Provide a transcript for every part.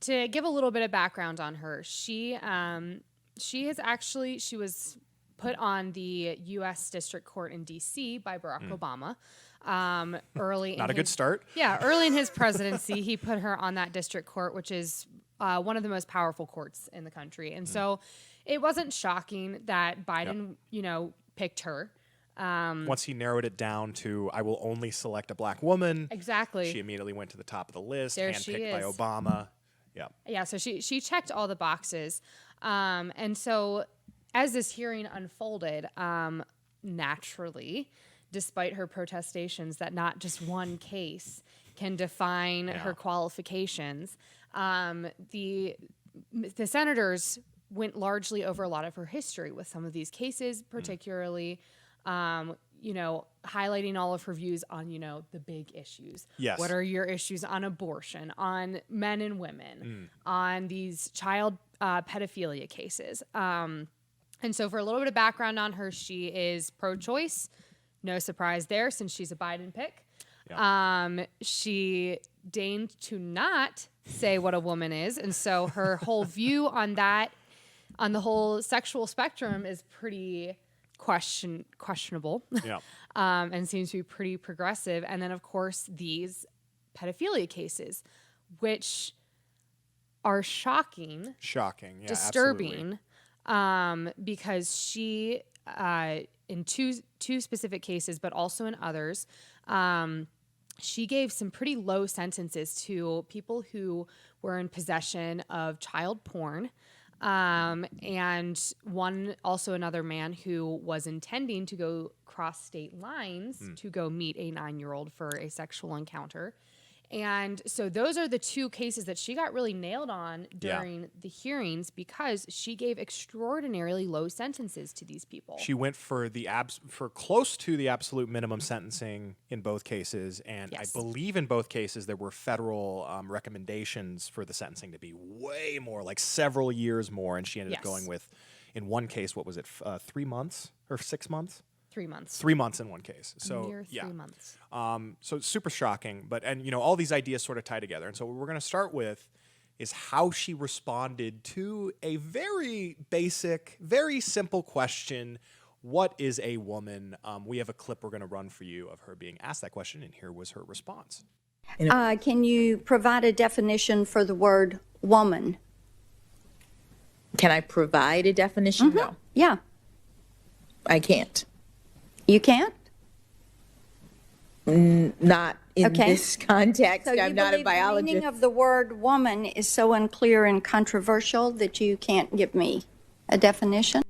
to give a little bit of background on her, she was put on the U.S. District Court in D.C. by Barack Obama. Not a good start. Yeah, early in his presidency, he put her on that district court, which is one of the most powerful courts in the country. And so it wasn't shocking that Biden, picked her. Once he narrowed it down to, I will only select a black woman. Exactly. She immediately went to the top of the list, There she handpicked by is. Obama. Yeah. Yeah, so she checked all the boxes. And so as this hearing unfolded, naturally, despite her protestations that not just one case can define her qualifications, the senators went largely over a lot of her history with some of these cases, particularly, highlighting all of her views on, the big issues. Yes. What are your issues on abortion, on men and women, on these child pedophilia cases? And so for a little bit of background on her, she is pro-choice. No surprise there, since she's a Biden pick. Yeah. She deigned to not say what a woman is, and so her whole view on that, on the whole sexual spectrum, is pretty questionable. Yeah. And seems to be pretty progressive. And then, of course, these pedophilia cases, which are shocking, yeah, disturbing, because she, in two specific cases, but also in others, she gave some pretty low sentences to people who were in possession of child porn, and another man who was intending to go cross state lines to go meet a 9-year-old for a sexual encounter. And so those are the two cases that she got really nailed on during the hearings, because she gave extraordinarily low sentences to these people. She went for for close to the absolute minimum sentencing in both cases, and I believe in both cases there were federal recommendations for the sentencing to be way more, like several years more, and she ended up going with, in one case, what was it, 3 months or 6 months? 3 months. 3 months in one case. So mere 3 months. So it's super shocking, but all these ideas sort of tie together. And so what we're going to start with is how she responded to a very basic, very simple question: what is a woman? We have a clip we're going to run for you of her being asked that question, and here was her response. Can you provide a definition for the word woman? Can I provide a definition? Mm-hmm. No. Yeah. I can't. You can't? Not in this context. So I'm not a biologist. The meaning of the word woman is so unclear and controversial that you can't give me a definition?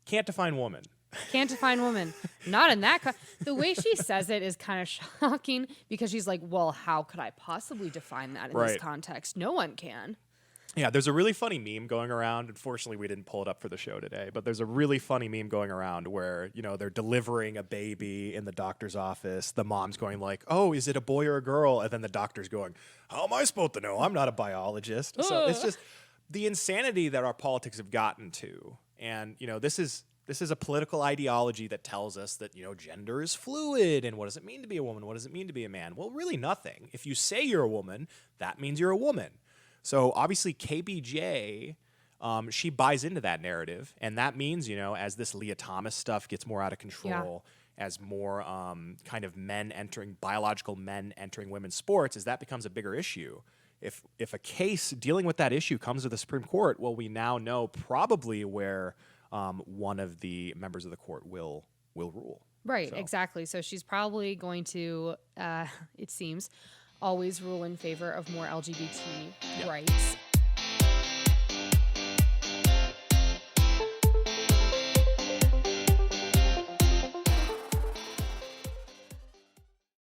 Can't define woman. Can't define woman. Not in that. The way she says it is kind of shocking, because she's like, well, how could I possibly define that in this context? No one can. Yeah, there's a really funny meme going around. Unfortunately, we didn't pull it up for the show today, but there's a really funny meme going around where, they're delivering a baby in the doctor's office. The mom's going like, oh, is it a boy or a girl? And then the doctor's going, how am I supposed to know? I'm not a biologist. So it's just the insanity that our politics have gotten to. And, this is a political ideology that tells us that, gender is fluid, and what does it mean to be a woman? What does it mean to be a man? Well, really nothing. If you say you're a woman, that means you're a woman. So obviously KBJ, she buys into that narrative, and that means, as this Leah Thomas stuff gets more out of control, as more kind of biological men entering women's sports, as that becomes a bigger issue. If a case dealing with that issue comes to the Supreme Court, well, we now know probably where one of the members of the court will rule. Right, exactly. So she's probably going to, it seems, always rule in favor of more LGBT rights.